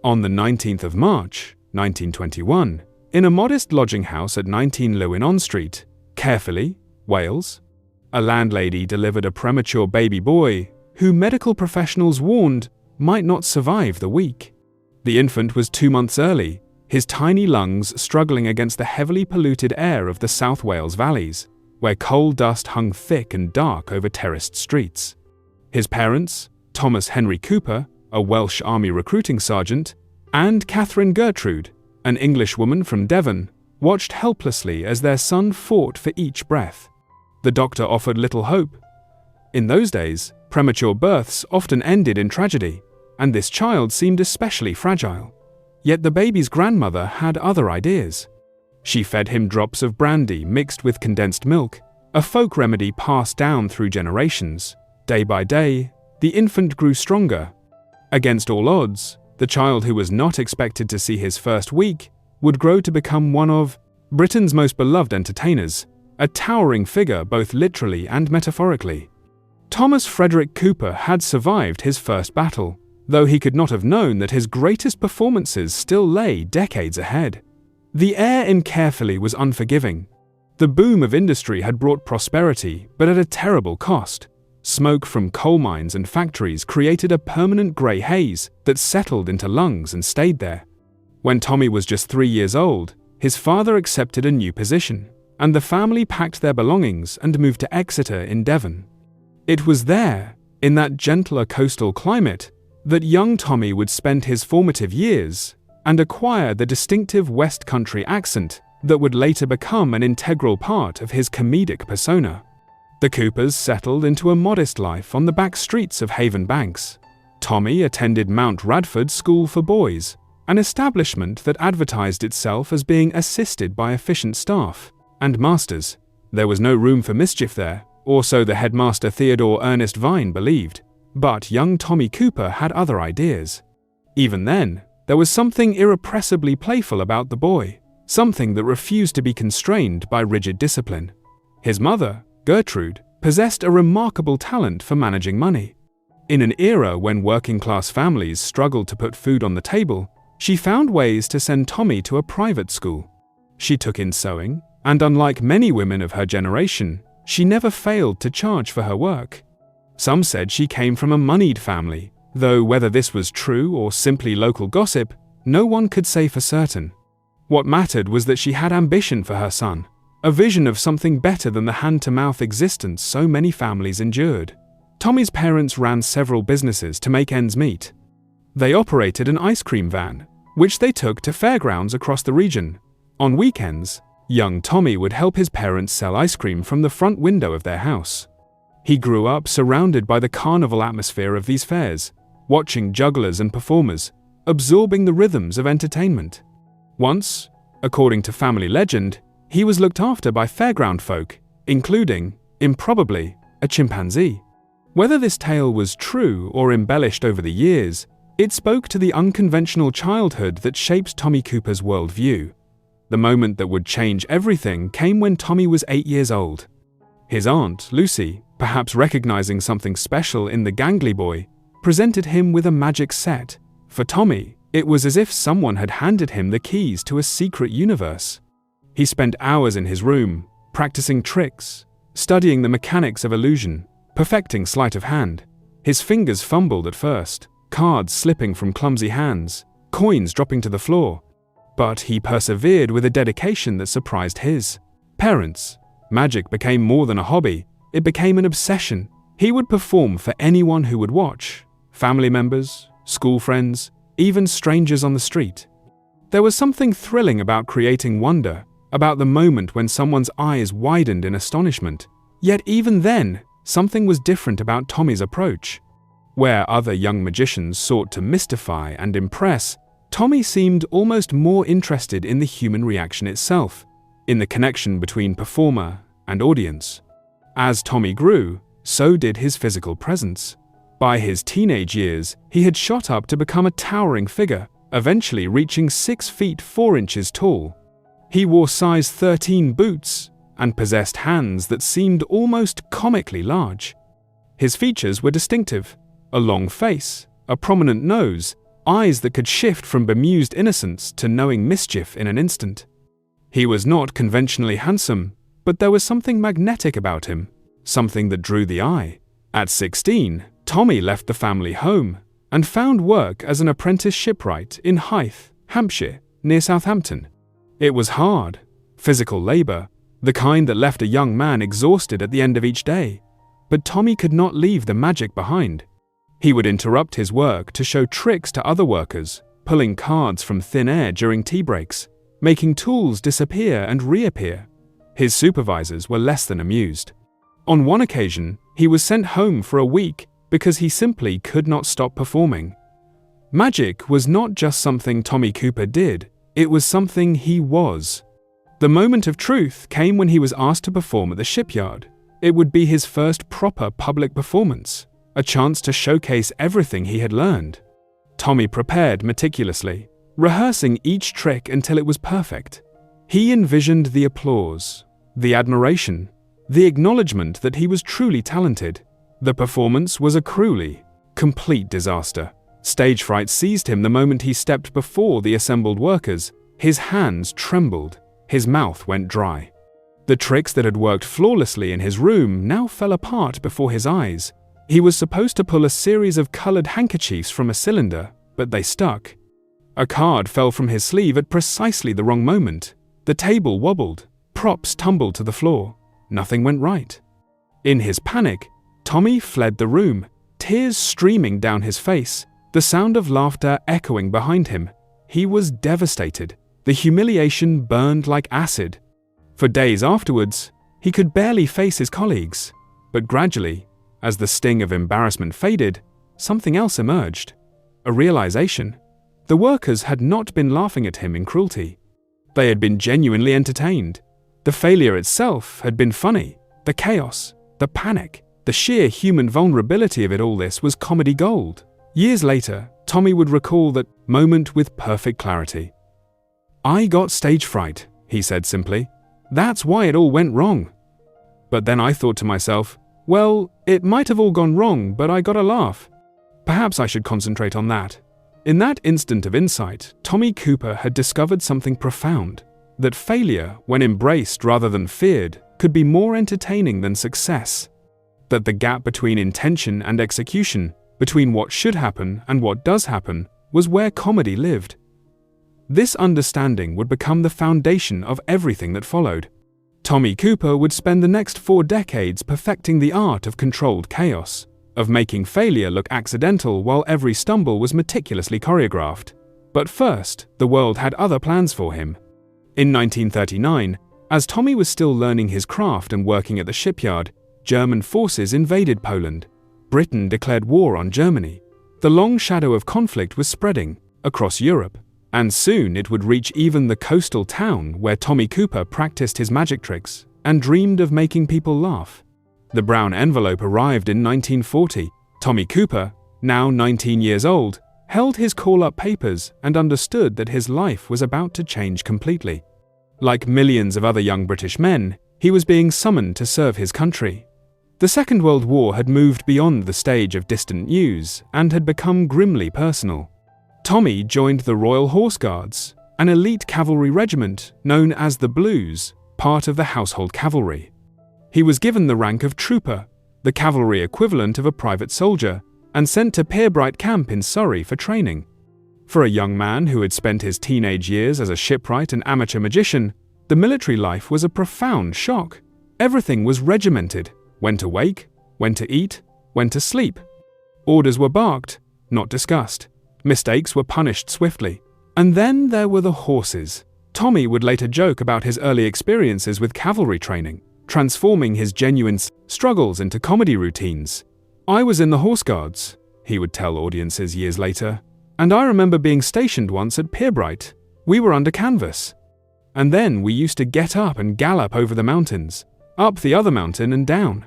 On the 19th of March, 1921, in a modest lodging house at 19 Lewin-on-Street, Caerphilly, Wales, a landlady delivered a premature baby boy who medical professionals warned might not survive the week. The infant was 2 months early, his tiny lungs struggling against the heavily polluted air of the South Wales valleys, where coal dust hung thick and dark over terraced streets. His parents, Thomas Henry Cooper, a Welsh Army recruiting sergeant, and Catherine Gertrude, an Englishwoman from Devon, watched helplessly as their son fought for each breath. The doctor offered little hope. In those days, premature births often ended in tragedy, and this child seemed especially fragile. Yet the baby's grandmother had other ideas. She fed him drops of brandy mixed with condensed milk, a folk remedy passed down through generations. Day by day, the infant grew stronger. Against all odds, the child who was not expected to see his first week would grow to become one of Britain's most beloved entertainers, a towering figure both literally and metaphorically. Thomas Frederick Cooper had survived his first battle, though he could not have known that his greatest performances still lay decades ahead. The air in Caerphilly was unforgiving. The boom of industry had brought prosperity, but at a terrible cost. Smoke from coal mines and factories created a permanent grey haze that settled into lungs and stayed there. When Tommy was just 3 years old, his father accepted a new position, and the family packed their belongings and moved to Exeter in Devon. It was there, in that gentler coastal climate, that young Tommy would spend his formative years and acquire the distinctive West Country accent that would later become an integral part of his comedic persona. The Coopers settled into a modest life on the back streets of Haven Banks. Tommy attended Mount Radford School for Boys, an establishment that advertised itself as being assisted by efficient staff and masters. There was no room for mischief there, or so the headmaster Theodore Ernest Vine believed, but young Tommy Cooper had other ideas. Even then, there was something irrepressibly playful about the boy, something that refused to be constrained by rigid discipline. His mother, Gertrude, possessed a remarkable talent for managing money. In an era when working-class families struggled to put food on the table, she found ways to send Tommy to a private school. She took in sewing, and unlike many women of her generation, she never failed to charge for her work. Some said she came from a moneyed family, though whether this was true or simply local gossip, no one could say for certain. What mattered was that she had ambition for her son, a vision of something better than the hand-to-mouth existence so many families endured. Tommy's parents ran several businesses to make ends meet. They operated an ice cream van, which they took to fairgrounds across the region. On weekends, young Tommy would help his parents sell ice cream from the front window of their house. He grew up surrounded by the carnival atmosphere of these fairs, watching jugglers and performers, absorbing the rhythms of entertainment. Once, according to family legend, he was looked after by fairground folk, including, improbably, a chimpanzee. Whether this tale was true or embellished over the years, it spoke to the unconventional childhood that shaped Tommy Cooper's worldview. The moment that would change everything came when Tommy was 8 years old. His aunt, Lucy, perhaps recognizing something special in the gangly boy, presented him with a magic set. For Tommy, it was as if someone had handed him the keys to a secret universe. He spent hours in his room, practicing tricks, studying the mechanics of illusion, perfecting sleight of hand. His fingers fumbled at first, cards slipping from clumsy hands, coins dropping to the floor. But he persevered with a dedication that surprised his parents. Magic became more than a hobby, it became an obsession. He would perform for anyone who would watch, family members, school friends, even strangers on the street. There was something thrilling about creating wonder, about the moment when someone's eyes widened in astonishment. Yet even then, something was different about Tommy's approach. Where other young magicians sought to mystify and impress, Tommy seemed almost more interested in the human reaction itself, in the connection between performer and audience. As Tommy grew, so did his physical presence. By his teenage years, he had shot up to become a towering figure, eventually reaching 6 feet 4 inches tall. He wore size 13 boots and possessed hands that seemed almost comically large. His features were distinctive: a long face, a prominent nose, eyes that could shift from bemused innocence to knowing mischief in an instant. He was not conventionally handsome, but there was something magnetic about him, something that drew the eye. At 16, Tommy left the family home and found work as an apprentice shipwright in Hythe, Hampshire, near Southampton. It was hard, physical labor, the kind that left a young man exhausted at the end of each day. But Tommy could not leave the magic behind. He would interrupt his work to show tricks to other workers, pulling cards from thin air during tea breaks, making tools disappear and reappear. His supervisors were less than amused. On one occasion, he was sent home for a week because he simply could not stop performing. Magic was not just something Tommy Cooper did, it was something he was. The moment of truth came when he was asked to perform at the shipyard. It would be his first proper public performance, a chance to showcase everything he had learned. Tommy prepared meticulously, rehearsing each trick until it was perfect. He envisioned the applause, the admiration, the acknowledgement that he was truly talented. The performance was a cruelly, complete disaster. Stage fright seized him the moment he stepped before the assembled workers. His hands trembled, his mouth went dry. The tricks that had worked flawlessly in his room now fell apart before his eyes. He was supposed to pull a series of colored handkerchiefs from a cylinder, but they stuck. A card fell from his sleeve at precisely the wrong moment. The table wobbled, props tumbled to the floor. Nothing went right. In his panic, Tommy fled the room, tears streaming down his face, the sound of laughter echoing behind him. He was devastated. The humiliation burned like acid. For days afterwards, he could barely face his colleagues. But gradually, as the sting of embarrassment faded, something else emerged. A realization. The workers had not been laughing at him in cruelty. They had been genuinely entertained. The failure itself had been funny. The chaos, the panic, the sheer human vulnerability of it all, this was comedy gold. Years later, Tommy would recall that moment with perfect clarity. "I got stage fright," he said simply. "That's why it all went wrong." But then I thought to myself, well, it might have all gone wrong, but I got a laugh. Perhaps I should concentrate on that. In that instant of insight, Tommy Cooper had discovered something profound, that failure, when embraced rather than feared, could be more entertaining than success. That the gap between intention and execution, between what should happen and what does happen, was where comedy lived. This understanding would become the foundation of everything that followed. Tommy Cooper would spend the next 4 decades perfecting the art of controlled chaos, of making failure look accidental while every stumble was meticulously choreographed. But first, the world had other plans for him. In 1939, as Tommy was still learning his craft and working at the shipyard, German forces invaded Poland. Britain declared war on Germany. The long shadow of conflict was spreading across Europe. And soon it would reach even the coastal town where Tommy Cooper practiced his magic tricks and dreamed of making people laugh. The brown envelope arrived in 1940. Tommy Cooper, now 19 years old, held his call-up papers and understood that his life was about to change completely. Like millions of other young British men, he was being summoned to serve his country. The Second World War had moved beyond the stage of distant news and had become grimly personal. Tommy joined the Royal Horse Guards, an elite cavalry regiment known as the Blues, part of the Household Cavalry. He was given the rank of trooper, the cavalry equivalent of a private soldier, and sent to Pierbright Camp in Surrey for training. For a young man who had spent his teenage years as a shipwright and amateur magician, the military life was a profound shock. Everything was regimented: when to wake, when to eat, when to sleep. Orders were barked, not discussed. Mistakes were punished swiftly. And then there were the horses. Tommy would later joke about his early experiences with cavalry training, transforming his genuine struggles into comedy routines. "I was in the Horse Guards," he would tell audiences years later, "and I remember being stationed once at Pierbright. We were under canvas. And then we used to get up and gallop over the mountains, up the other mountain and down,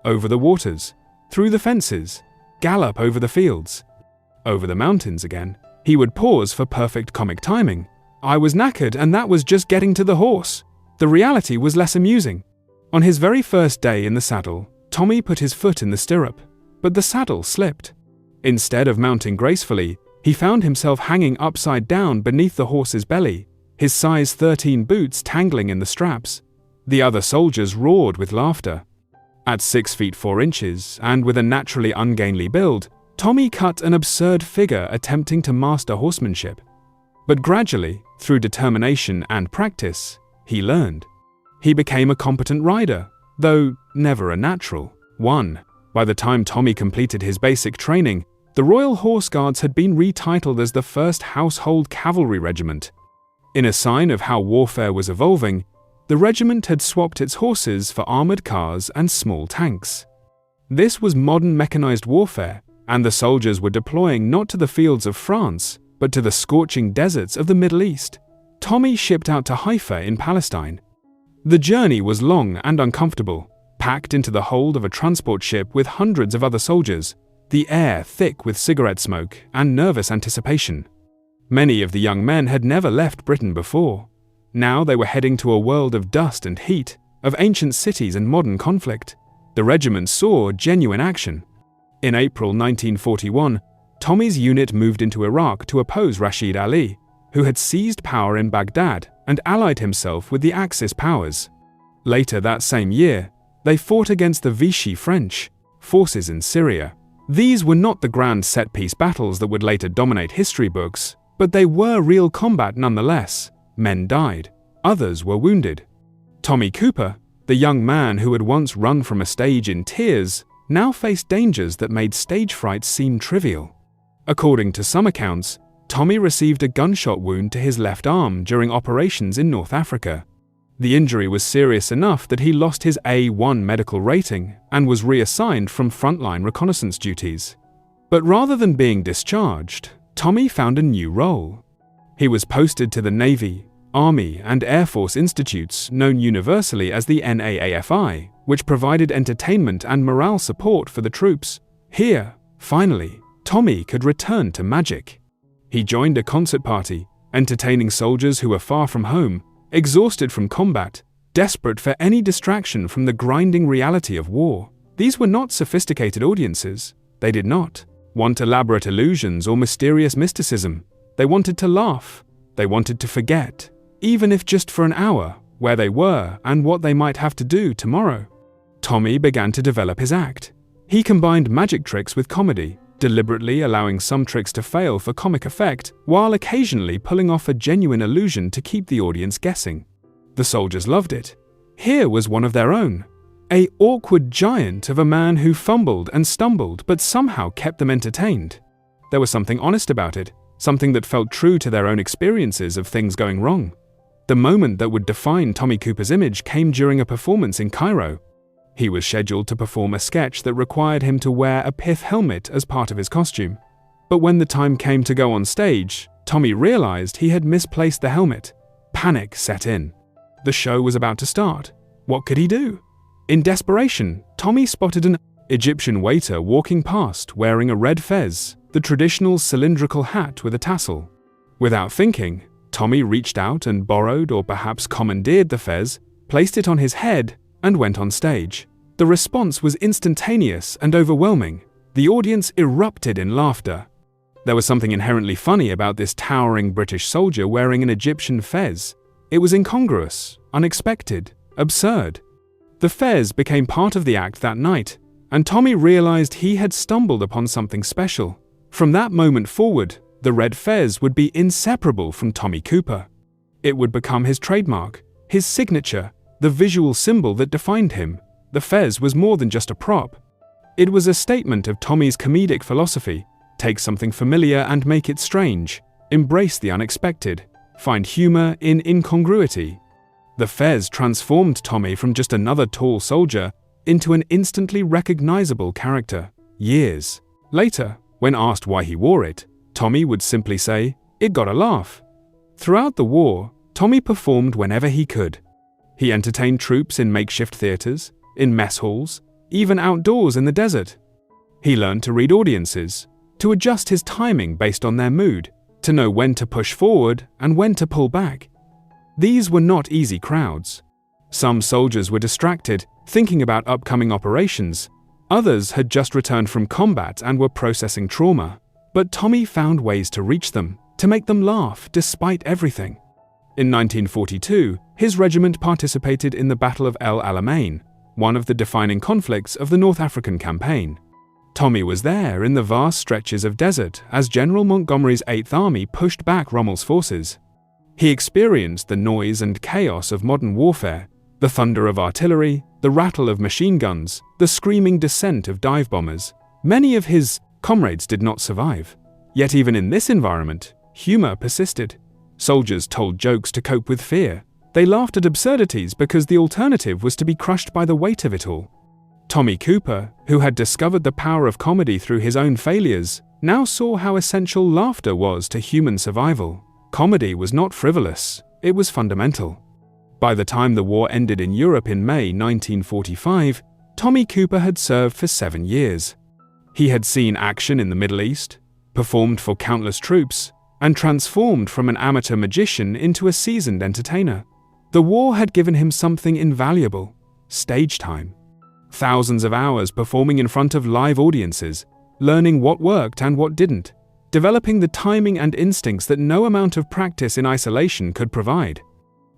over the waters, through the fences, gallop over the fields, over the mountains again." He would pause for perfect comic timing. "I was knackered, and that was just getting to the horse. The reality was less amusing." On his very first day in the saddle, Tommy put his foot in the stirrup, but the saddle slipped. Instead of mounting gracefully, He found himself hanging upside down beneath the horse's belly, his size 13 boots tangling in the straps. The other soldiers roared with laughter. At 6 feet 4 inches, and with a naturally ungainly build, Tommy cut an absurd figure attempting to master horsemanship. But gradually, through determination and practice, he learned. He became a competent rider, though never a natural one. By the time Tommy completed his basic training, the Royal Horse Guards had been retitled as the 1st Household Cavalry Regiment. In a sign of how warfare was evolving, the regiment had swapped its horses for armored cars and small tanks. This was modern mechanized warfare, and the soldiers were deploying not to the fields of France, but to the scorching deserts of the Middle East. Tommy shipped out to Haifa in Palestine. The journey was long and uncomfortable, packed into the hold of a transport ship with hundreds of other soldiers, the air thick with cigarette smoke and nervous anticipation. Many of the young men had never left Britain before. Now they were heading to a world of dust and heat, of ancient cities and modern conflict. The regiment saw genuine action. In April 1941, Tommy's unit moved into Iraq to oppose Rashid Ali, who had seized power in Baghdad and allied himself with the Axis powers. Later that same year, they fought against the Vichy French forces in Syria. These were not the grand set-piece battles that would later dominate history books, but they were real combat nonetheless. Men died, others were wounded. Tommy Cooper, the young man who had once run from a stage in tears, now faced dangers that made stage fright seem trivial. According to some accounts, Tommy received a gunshot wound to his left arm during operations in North Africa. The injury was serious enough that he lost his A1 medical rating and was reassigned from frontline reconnaissance duties. But rather than being discharged, Tommy found a new role. He was posted to the Navy, Army, and Air Force institutes known universally as the NAAFI, which provided entertainment and morale support for the troops. Here, finally, Tommy could return to magic. He joined a concert party, entertaining soldiers who were far from home, exhausted from combat, desperate for any distraction from the grinding reality of war. These were not sophisticated audiences. They did not want elaborate illusions or mysterious mysticism. They wanted to laugh. They wanted to forget, even if just for an hour, where they were and what they might have to do tomorrow. Tommy began to develop his act. He combined magic tricks with comedy, deliberately allowing some tricks to fail for comic effect, while occasionally pulling off a genuine illusion to keep the audience guessing. The soldiers loved it. Here was one of their own, an awkward giant of a man who fumbled and stumbled but somehow kept them entertained. There was something honest about it, something that felt true to their own experiences of things going wrong. The moment that would define Tommy Cooper's image came during a performance in Cairo. He was scheduled to perform a sketch that required him to wear a pith helmet as part of his costume. But when the time came to go on stage, Tommy realized he had misplaced the helmet. Panic set in. The show was about to start. What could he do? In desperation, Tommy spotted an Egyptian waiter walking past wearing a red fez, the traditional cylindrical hat with a tassel. Without thinking, Tommy reached out and borrowed or perhaps commandeered the fez, placed it on his head, and went on stage. The response was instantaneous and overwhelming. The audience erupted in laughter. There was something inherently funny about this towering British soldier wearing an Egyptian fez. It was incongruous, unexpected, absurd. The fez became part of the act that night, and Tommy realized he had stumbled upon something special. From that moment forward, the red fez would be inseparable from Tommy Cooper. It would become his trademark, his signature, the visual symbol that defined him. The fez was more than just a prop. It was a statement of Tommy's comedic philosophy: take something familiar and make it strange, embrace the unexpected, find humor in incongruity. The fez transformed Tommy from just another tall soldier into an instantly recognizable character. Years later, when asked why he wore it, Tommy would simply say, "It got a laugh." Throughout the war, Tommy performed whenever he could. He entertained troops in makeshift theaters, in mess halls, even outdoors in the desert. He learned to read audiences, to adjust his timing based on their mood, to know when to push forward and when to pull back. These were not easy crowds. Some soldiers were distracted, thinking about upcoming operations. Others had just returned from combat and were processing trauma. But Tommy found ways to reach them, to make them laugh despite everything. In 1942, his regiment participated in the Battle of El Alamein, one of the defining conflicts of the North African campaign. Tommy was there in the vast stretches of desert as General Montgomery's 8th Army pushed back Rommel's forces. He experienced the noise and chaos of modern warfare, the thunder of artillery, the rattle of machine guns, the screaming descent of dive bombers. Many of his comrades did not survive. Yet even in this environment, humor persisted. Soldiers told jokes to cope with fear. They laughed at absurdities because the alternative was to be crushed by the weight of it all. Tommy Cooper, who had discovered the power of comedy through his own failures, now saw how essential laughter was to human survival. Comedy was not frivolous, it was fundamental. By the time the war ended in Europe in May 1945, Tommy Cooper had served for 7 years. He had seen action in the Middle East, performed for countless troops, and transformed from an amateur magician into a seasoned entertainer. The war had given him something invaluable: stage time. Thousands of hours performing in front of live audiences, learning what worked and what didn't, developing the timing and instincts that no amount of practice in isolation could provide.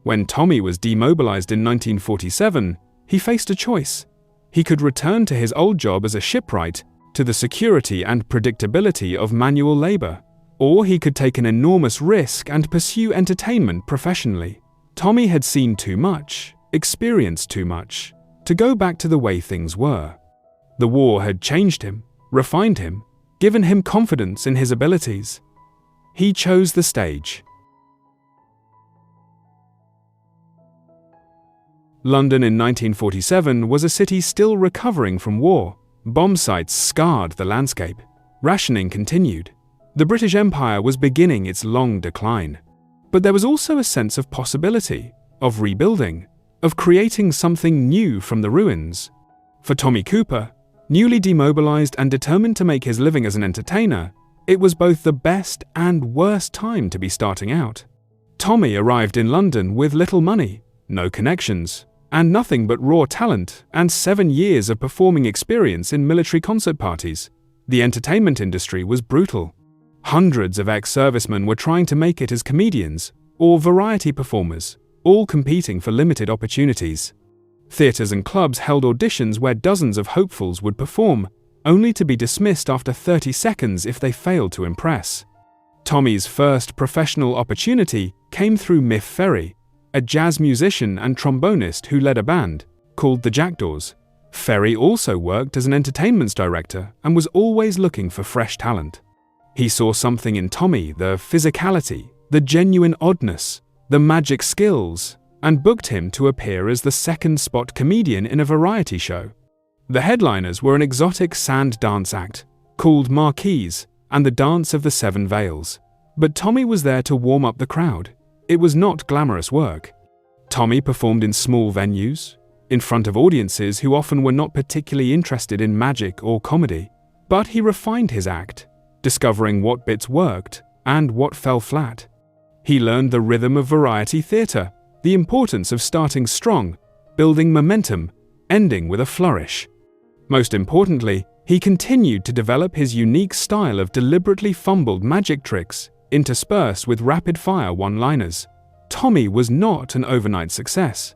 When Tommy was demobilized in 1947, he faced a choice. He could return to his old job as a shipwright, to the security and predictability of manual labor, or he could take an enormous risk and pursue entertainment professionally. Tommy had seen too much, experienced too much, to go back to the way things were. The war had changed him, refined him, given him confidence in his abilities. He chose the stage. London in 1947 was a city still recovering from war. Bomb sites scarred the landscape. Rationing continued. The British Empire was beginning its long decline. But there was also a sense of possibility, of rebuilding, of creating something new from the ruins. For Tommy Cooper, newly demobilized and determined to make his living as an entertainer, it was both the best and worst time to be starting out. Tommy arrived in London with little money, no connections, and nothing but raw talent and 7 years of performing experience in military concert parties. The entertainment industry was brutal. Hundreds of ex-servicemen were trying to make it as comedians or variety performers, all competing for limited opportunities. Theatres and clubs held auditions where dozens of hopefuls would perform, only to be dismissed after 30 seconds if they failed to impress. Tommy's first professional opportunity came through Miff Ferry, a jazz musician and trombonist who led a band called the Jackdaws. Ferry also worked as an entertainments director and was always looking for fresh talent. He saw something in Tommy, the physicality, the genuine oddness, the magic skills, and booked him to appear as the second spot comedian in a variety show. The headliners were an exotic sand dance act called Marquise and the Dance of the Seven Veils. But Tommy was there to warm up the crowd. It was not glamorous work. Tommy performed in small venues, in front of audiences who often were not particularly interested in magic or comedy. But he refined his act, discovering what bits worked and what fell flat. He learned the rhythm of variety theatre, the importance of starting strong, building momentum, ending with a flourish. Most importantly, he continued to develop his unique style of deliberately fumbled magic tricks, interspersed with rapid-fire one-liners. Tommy was not an overnight success.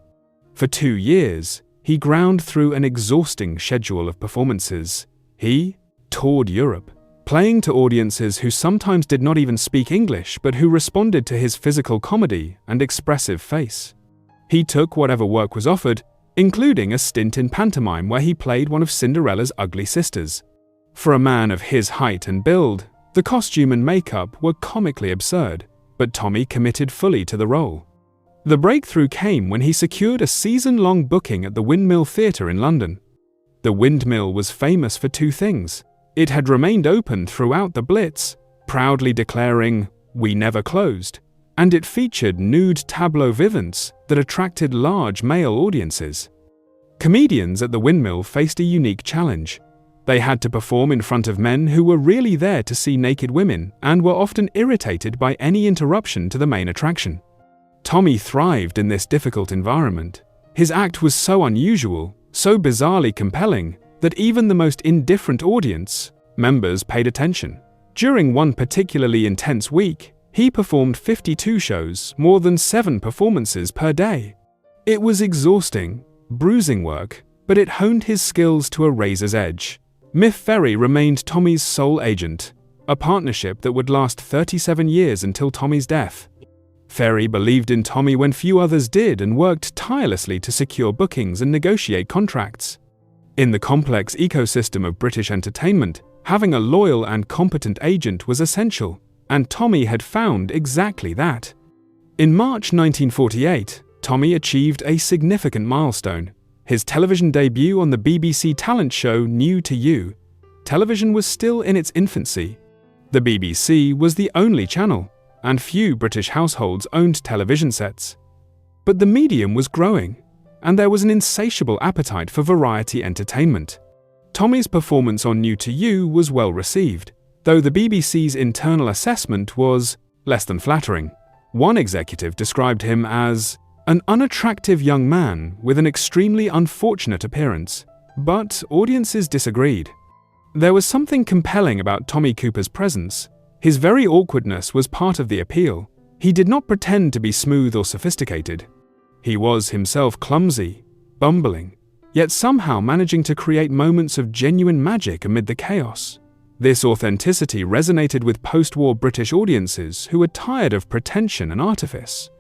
For 2 years, he ground through an exhausting schedule of performances. He toured Europe, playing to audiences who sometimes did not even speak English but who responded to his physical comedy and expressive face. He took whatever work was offered, including a stint in pantomime where he played one of Cinderella's ugly sisters. For a man of his height and build, the costume and makeup were comically absurd, but Tommy committed fully to the role. The breakthrough came when he secured a season-long booking at the Windmill Theatre in London. The Windmill was famous for 2 things. It had remained open throughout the Blitz, proudly declaring, "We never closed," and it featured nude tableau vivants that attracted large male audiences. Comedians at the Windmill faced a unique challenge. They had to perform in front of men who were really there to see naked women and were often irritated by any interruption to the main attraction. Tommy thrived in this difficult environment. His act was so unusual, so bizarrely compelling, that even the most indifferent audience members paid attention. During one particularly intense week, he performed 52 shows, more than 7 performances per day. It was exhausting, bruising work, but it honed his skills to a razor's edge. Miff Ferry remained Tommy's sole agent, a partnership that would last 37 years until Tommy's death. Ferry believed in Tommy when few others did and worked tirelessly to secure bookings and negotiate contracts. In the complex ecosystem of British entertainment, having a loyal and competent agent was essential, and Tommy had found exactly that. In March 1948, Tommy achieved a significant milestone: his television debut on the BBC talent show New to You. Television was still in its infancy. The BBC was the only channel, and few British households owned television sets. But the medium was growing, and there was an insatiable appetite for variety entertainment. Tommy's performance on New to You was well received, though the BBC's internal assessment was less than flattering. One executive described him as an unattractive young man with an extremely unfortunate appearance, but audiences disagreed. There was something compelling about Tommy Cooper's presence. His very awkwardness was part of the appeal. He did not pretend to be smooth or sophisticated. He was himself clumsy, bumbling, yet somehow managing to create moments of genuine magic amid the chaos. This authenticity resonated with post-war British audiences who were tired of pretension and artifice.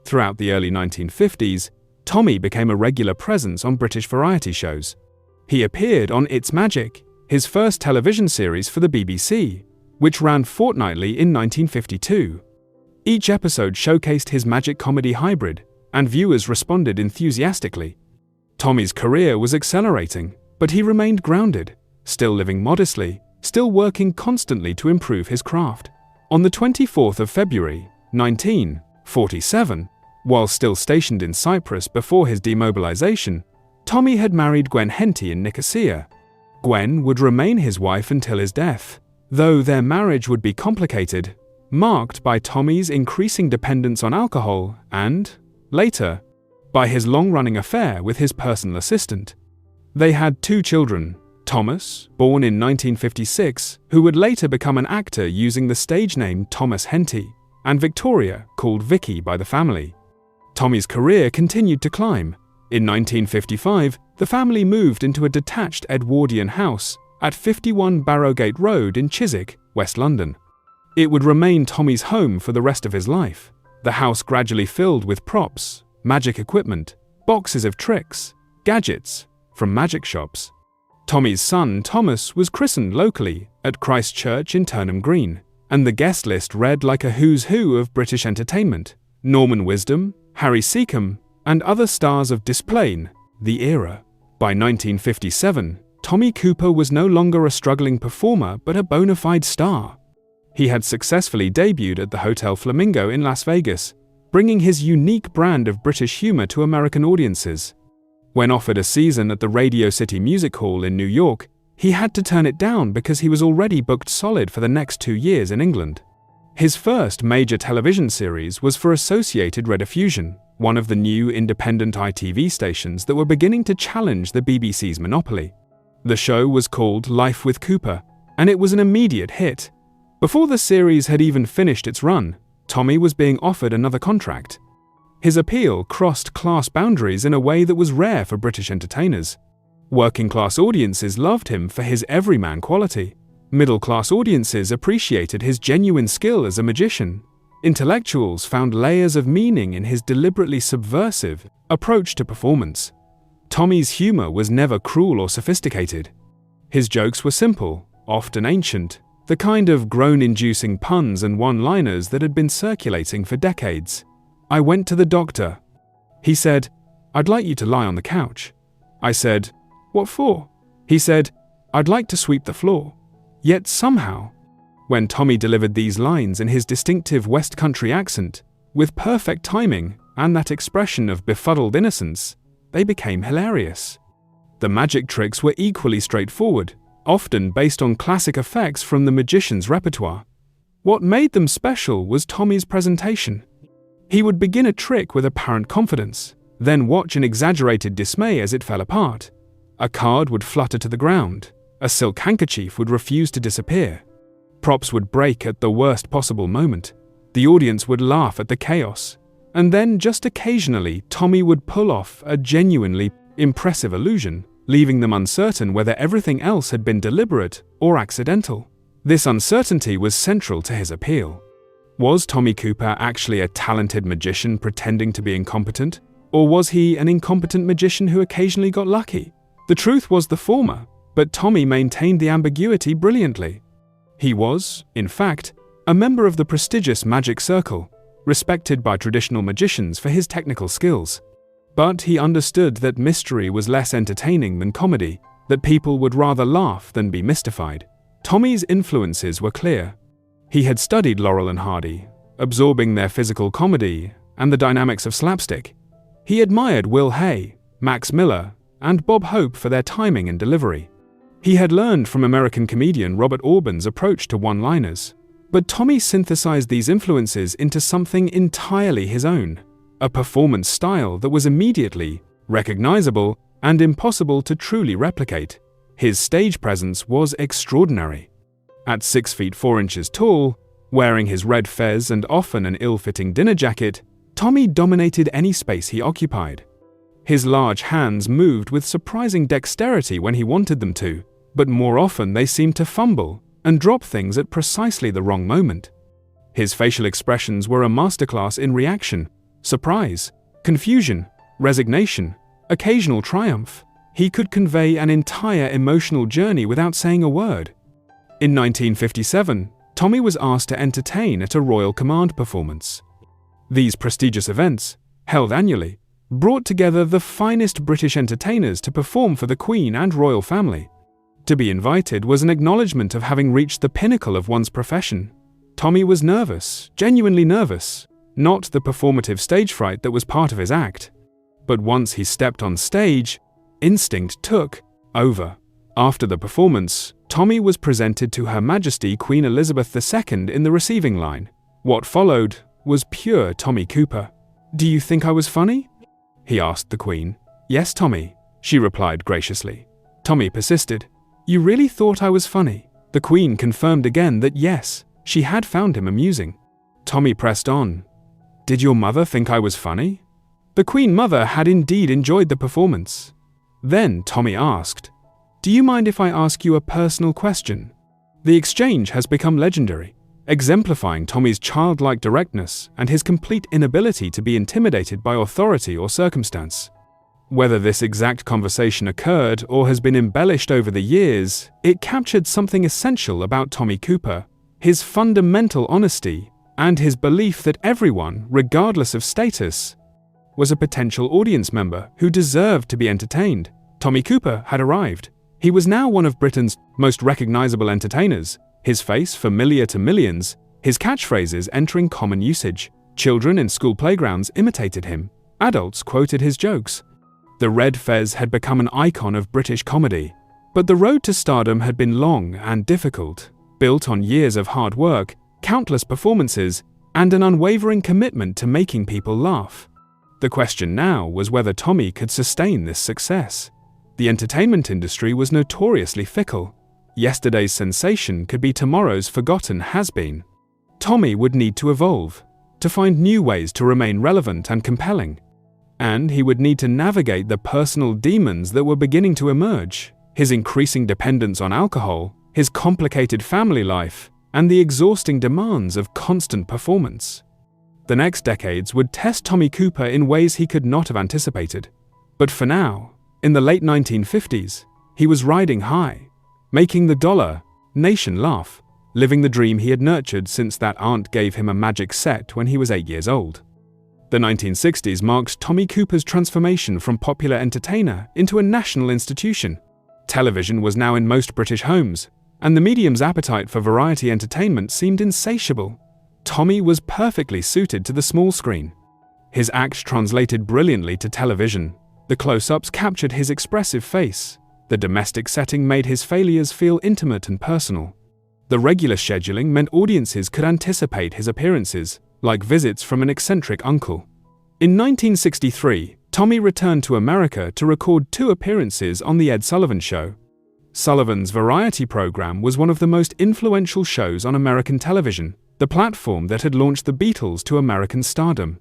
Throughout the early 1950s, Tommy became a regular presence on British variety shows. He appeared on It's Magic, his first television series for the BBC, which ran fortnightly in 1952. Each episode showcased his magic comedy hybrid, and viewers responded enthusiastically. Tommy's career was accelerating, but he remained grounded, still living modestly, still working constantly to improve his craft. On the 24th of February, 1947, while still stationed in Cyprus before his demobilization, Tommy had married Gwen Henty in Nicosia. Gwen would remain his wife until his death, though their marriage would be complicated, marked by Tommy's increasing dependence on alcohol and, later, by his long-running affair with his personal assistant. They had 2 children, Thomas, born in 1956, who would later become an actor using the stage name Thomas Henty, and Victoria, called Vicky by the family. Tommy's career continued to climb. In 1955, the family moved into a detached Edwardian house at 51 Barrowgate Road in Chiswick, West London. It would remain Tommy's home for the rest of his life. The house gradually filled with props, magic equipment, boxes of tricks, gadgets from magic shops. Tommy's son, Thomas, was christened locally at Christ Church in Turnham Green, and the guest list read like a who's who of British entertainment: Norman Wisdom, Harry Seacombe, and other stars of Displain, the era. By 1957, Tommy Cooper was no longer a struggling performer but a bona fide star. He had successfully debuted at the Hotel Flamingo in Las Vegas, bringing his unique brand of British humor to American audiences. When offered a season at the Radio City Music Hall in New York, he had to turn it down because he was already booked solid for the next 2 years in England. His first major television series was for Associated Rediffusion, one of the new independent ITV stations that were beginning to challenge the BBC's monopoly. The show was called Life with Cooper, and it was an immediate hit. Before the series had even finished its run, Tommy was being offered another contract. His appeal crossed class boundaries in a way that was rare for British entertainers. Working-class audiences loved him for his everyman quality. Middle-class audiences appreciated his genuine skill as a magician. Intellectuals found layers of meaning in his deliberately subversive approach to performance. Tommy's humor was never cruel or sophisticated. His jokes were simple, often ancient, the kind of groan-inducing puns and one-liners that had been circulating for decades. I went to the doctor. He said, "I'd like you to lie on the couch." I said, "What for?" He said, "I'd like to sweep the floor." Yet somehow, when Tommy delivered these lines in his distinctive West Country accent, with perfect timing and that expression of befuddled innocence, they became hilarious. The magic tricks were equally straightforward, often based on classic effects from the magician's repertoire. What made them special was Tommy's presentation. He would begin a trick with apparent confidence, then watch in exaggerated dismay as it fell apart. A card would flutter to the ground. A silk handkerchief would refuse to disappear. Props would break at the worst possible moment. The audience would laugh at the chaos. And then, just occasionally, Tommy would pull off a genuinely impressive illusion, leaving them uncertain whether everything else had been deliberate or accidental. This uncertainty was central to his appeal. Was Tommy Cooper actually a talented magician pretending to be incompetent? Or was he an incompetent magician who occasionally got lucky? The truth was the former, but Tommy maintained the ambiguity brilliantly. He was, in fact, a member of the prestigious Magic Circle, respected by traditional magicians for his technical skills. But he understood that mystery was less entertaining than comedy, that people would rather laugh than be mystified. Tommy's influences were clear. He had studied Laurel and Hardy, absorbing their physical comedy and the dynamics of slapstick. He admired Will Hay, Max Miller, and Bob Hope for their timing and delivery. He had learned from American comedian Robert Auburn's approach to one-liners. But Tommy synthesized these influences into something entirely his own, a performance style that was immediately recognizable and impossible to truly replicate. His stage presence was extraordinary. At 6 feet 4 inches tall, wearing his red fez and often an ill-fitting dinner jacket, Tommy dominated any space he occupied. His large hands moved with surprising dexterity when he wanted them to, but more often they seemed to fumble and drop things at precisely the wrong moment. His facial expressions were a masterclass in reaction, surprise, confusion, resignation, occasional triumph. He could convey an entire emotional journey without saying a word. In 1957, Tommy was asked to entertain at a Royal Command performance. These prestigious events, held annually, brought together the finest British entertainers to perform for the Queen and royal family. To be invited was an acknowledgement of having reached the pinnacle of one's profession. Tommy was nervous, genuinely nervous, not the performative stage fright that was part of his act. But once he stepped on stage, instinct took over. After the performance, Tommy was presented to Her Majesty Queen Elizabeth II in the receiving line. What followed was pure Tommy Cooper. "Do you think I was funny?" he asked the Queen. "Yes, Tommy," she replied graciously. Tommy persisted. "You really thought I was funny?" The Queen confirmed again that yes, she had found him amusing. Tommy pressed on. "Did your mother think I was funny?" The Queen Mother had indeed enjoyed the performance. Then Tommy asked, "Do you mind if I ask you a personal question?" The exchange has become legendary, exemplifying Tommy's childlike directness and his complete inability to be intimidated by authority or circumstance. Whether this exact conversation occurred or has been embellished over the years, it captured something essential about Tommy Cooper, his fundamental honesty, and his belief that everyone, regardless of status, was a potential audience member who deserved to be entertained. Tommy Cooper had arrived. He was now one of Britain's most recognizable entertainers, his face familiar to millions, his catchphrases entering common usage. Children in school playgrounds imitated him. Adults quoted his jokes. The red fez had become an icon of British comedy. But the road to stardom had been long and difficult, built on years of hard work, countless performances, and an unwavering commitment to making people laugh. The question now was whether Tommy could sustain this success. The entertainment industry was notoriously fickle. Yesterday's sensation could be tomorrow's forgotten has-been. Tommy would need to evolve, to find new ways to remain relevant and compelling. And he would need to navigate the personal demons that were beginning to emerge, his increasing dependence on alcohol, his complicated family life, and the exhausting demands of constant performance. The next decades would test Tommy Cooper in ways he could not have anticipated. But for now, in the late 1950s, he was riding high, making the dollar nation laugh, living the dream he had nurtured since that aunt gave him a magic set when he was 8 years old. The 1960s marked Tommy Cooper's transformation from popular entertainer into a national institution. Television was now in most British homes, and the medium's appetite for variety entertainment seemed insatiable. Tommy was perfectly suited to the small screen. His act translated brilliantly to television. The close-ups captured his expressive face. The domestic setting made his failures feel intimate and personal. The regular scheduling meant audiences could anticipate his appearances, like visits from an eccentric uncle. In 1963, Tommy returned to America to record 2 appearances on The Ed Sullivan Show. Sullivan's variety program was one of the most influential shows on American television, the platform that had launched the Beatles to American stardom.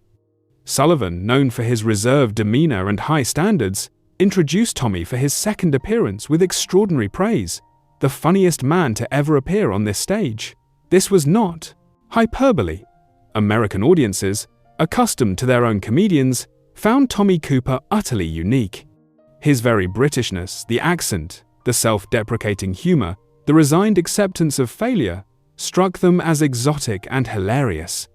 Sullivan, known for his reserved demeanor and high standards, introduced Tommy for his second appearance with extraordinary praise. The funniest man to ever appear on this stage. This was not hyperbole. American audiences, accustomed to their own comedians, found Tommy Cooper utterly unique. His very Britishness, the accent, the self-deprecating humor, the resigned acceptance of failure, struck them as exotic and hilarious.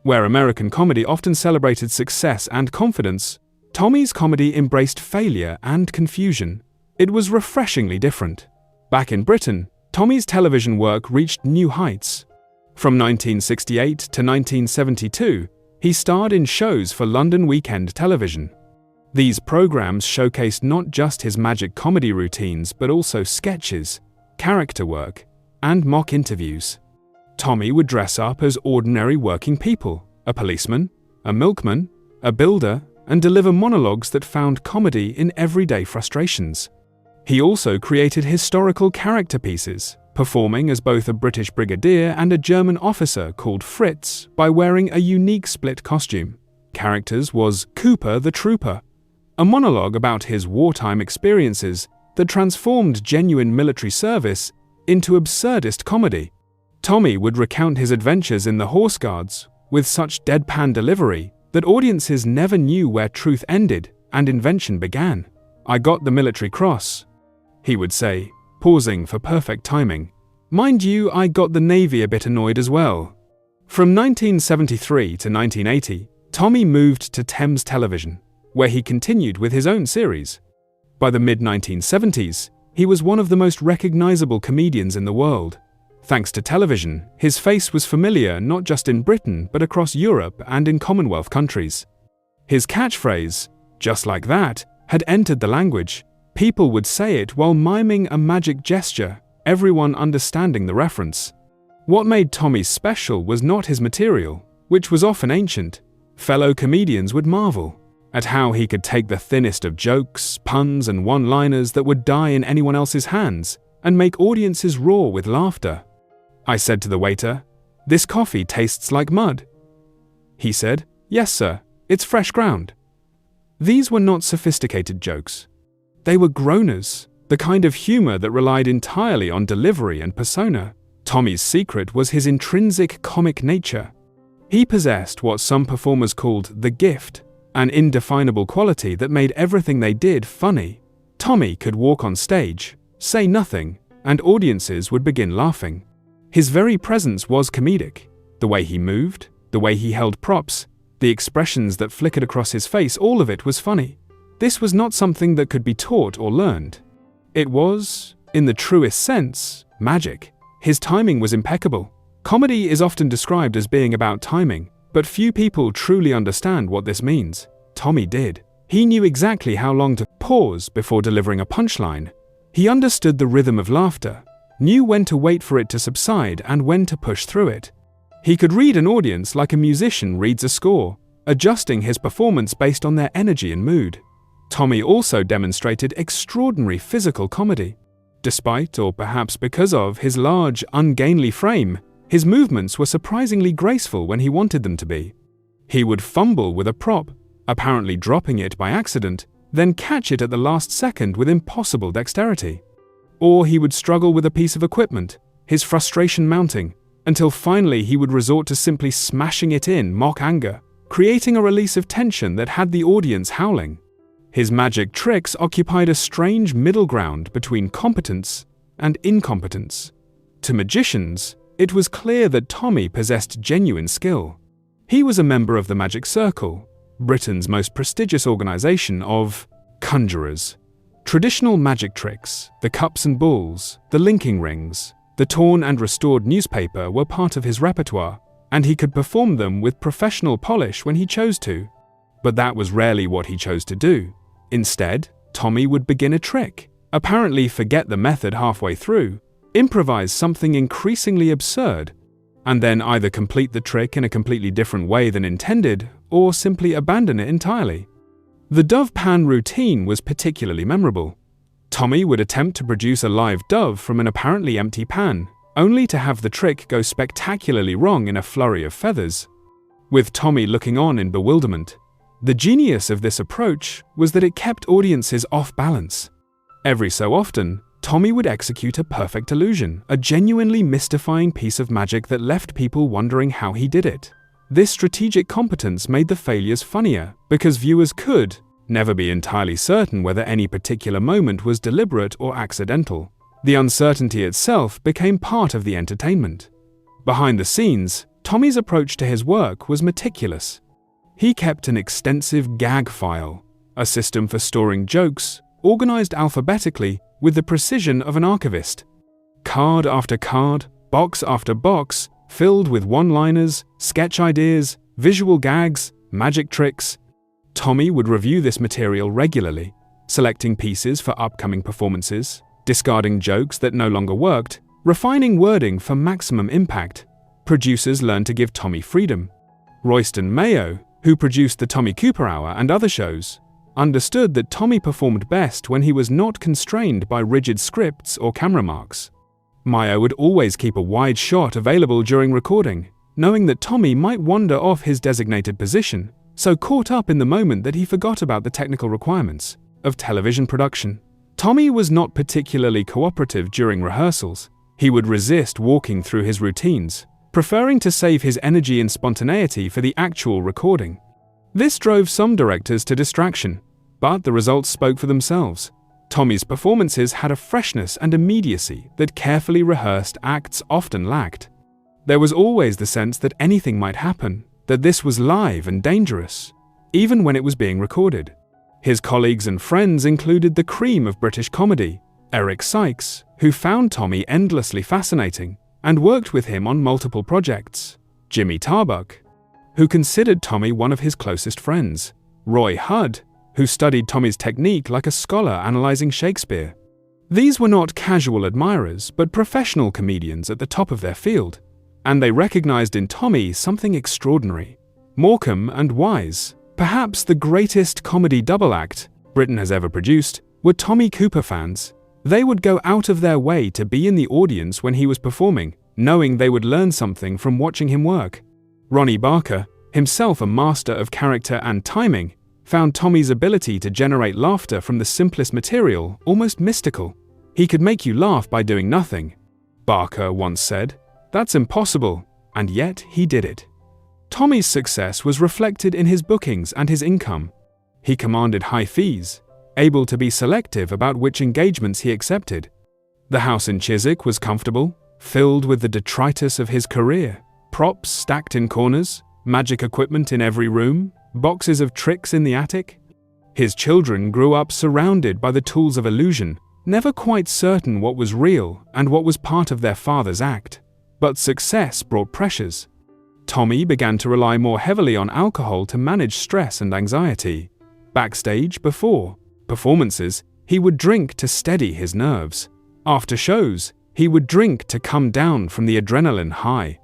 Where American comedy often celebrated success and confidence, Tommy's comedy embraced failure and confusion. It was refreshingly different. Back in Britain, Tommy's television work reached new heights. From 1968 to 1972, he starred in shows for London weekend television. These programs showcased not just his magic comedy routines but also sketches, character work, and mock interviews. Tommy would dress up as ordinary working people, a policeman, a milkman, a builder, and deliver monologues that found comedy in everyday frustrations. He also created historical character pieces, performing as both a British brigadier and a German officer called Fritz by wearing a unique split costume. Characters was Cooper the Trooper, a monologue about his wartime experiences that transformed genuine military service into absurdist comedy. Tommy would recount his adventures in the Horse Guards with such deadpan delivery that audiences never knew where truth ended and invention began. "I got the military cross," he would say, pausing for perfect timing. "Mind you, I got the Navy a bit annoyed as well." From 1973 to 1980, Tommy moved to Thames Television, where he continued with his own series. By the mid-1970s, he was one of the most recognizable comedians in the world. Thanks to television, his face was familiar not just in Britain but across Europe and in Commonwealth countries. His catchphrase, "just like that," had entered the language. People would say it while miming a magic gesture, everyone understanding the reference. What made Tommy special was not his material, which was often ancient. Fellow comedians would marvel at how he could take the thinnest of jokes, puns, and one-liners that would die in anyone else's hands and make audiences roar with laughter. I said to the waiter, "This coffee tastes like mud." He said, "Yes, sir, it's fresh ground." These were not sophisticated jokes. They were groaners, the kind of humor that relied entirely on delivery and persona. Tommy's secret was his intrinsic comic nature. He possessed what some performers called the gift, an indefinable quality that made everything they did funny. Tommy could walk on stage, say nothing, and audiences would begin laughing. His very presence was comedic. The way he moved, the way he held props, the expressions that flickered across his face, all of it was funny. This was not something that could be taught or learned. It was, in the truest sense, magic. His timing was impeccable. Comedy is often described as being about timing, but few people truly understand what this means. Tommy did. He knew exactly how long to pause before delivering a punchline. He understood the rhythm of laughter, knew when to wait for it to subside and when to push through it. He could read an audience like a musician reads a score, adjusting his performance based on their energy and mood. Tommy also demonstrated extraordinary physical comedy. Despite, or perhaps because of, his large, ungainly frame, his movements were surprisingly graceful when he wanted them to be. He would fumble with a prop, apparently dropping it by accident, then catch it at the last second with impossible dexterity. Or he would struggle with a piece of equipment, his frustration mounting, until finally he would resort to simply smashing it in mock anger, creating a release of tension that had the audience howling. His magic tricks occupied a strange middle ground between competence and incompetence. To magicians, it was clear that Tommy possessed genuine skill. He was a member of the Magic Circle, Britain's most prestigious organization of conjurers. Traditional magic tricks, the cups and balls, the linking rings, the torn and restored newspaper were part of his repertoire, and he could perform them with professional polish when he chose to. But that was rarely what he chose to do. Instead, Tommy would begin a trick, apparently forget the method halfway through, improvise something increasingly absurd, and then either complete the trick in a completely different way than intended, or simply abandon it entirely. The dove pan routine was particularly memorable. Tommy would attempt to produce a live dove from an apparently empty pan, only to have the trick go spectacularly wrong in a flurry of feathers. With Tommy looking on in bewilderment, the genius of this approach was that it kept audiences off balance. Every so often, Tommy would execute a perfect illusion, a genuinely mystifying piece of magic that left people wondering how he did it. This strategic competence made the failures funnier, because viewers could never be entirely certain whether any particular moment was deliberate or accidental. The uncertainty itself became part of the entertainment. Behind the scenes, Tommy's approach to his work was meticulous. He kept an extensive gag file, a system for storing jokes, organized alphabetically with the precision of an archivist. Card after card, box after box, filled with one-liners, sketch ideas, visual gags, magic tricks. Tommy would review this material regularly, selecting pieces for upcoming performances, discarding jokes that no longer worked, refining wording for maximum impact. Producers learned to give Tommy freedom. Royston Mayo, who produced the Tommy Cooper Hour and other shows, understood that Tommy performed best when he was not constrained by rigid scripts or camera marks. Mayo would always keep a wide shot available during recording, knowing that Tommy might wander off his designated position, so caught up in the moment that he forgot about the technical requirements of television production. Tommy was not particularly cooperative during rehearsals. He would resist walking through his routines, preferring to save his energy and spontaneity for the actual recording. This drove some directors to distraction, but the results spoke for themselves. Tommy's performances had a freshness and immediacy that carefully rehearsed acts often lacked. There was always the sense that anything might happen, that this was live and dangerous, even when it was being recorded. His colleagues and friends included the cream of British comedy, Eric Sykes, who found Tommy endlessly fascinating and worked with him on multiple projects, Jimmy Tarbuck, who considered Tommy one of his closest friends, Roy Hudd, who studied Tommy's technique like a scholar analyzing Shakespeare. These were not casual admirers, but professional comedians at the top of their field, and they recognized in Tommy something extraordinary. Morecambe and Wise, perhaps the greatest comedy double act Britain has ever produced, were Tommy Cooper fans. They would go out of their way to be in the audience when he was performing, knowing they would learn something from watching him work. Ronnie Barker, himself a master of character and timing, found Tommy's ability to generate laughter from the simplest material almost mystical. He could make you laugh by doing nothing. Barker once said, "That's impossible," and yet he did it. Tommy's success was reflected in his bookings and his income. He commanded high fees, able to be selective about which engagements he accepted. The house in Chiswick was comfortable, filled with the detritus of his career, props stacked in corners, magic equipment in every room, boxes of tricks in the attic. His children grew up surrounded by the tools of illusion, never quite certain what was real and what was part of their father's act. But success brought pressures. Tommy began to rely more heavily on alcohol to manage stress and anxiety. Backstage, before performances, he would drink to steady his nerves. After shows, he would drink to come down from the adrenaline high.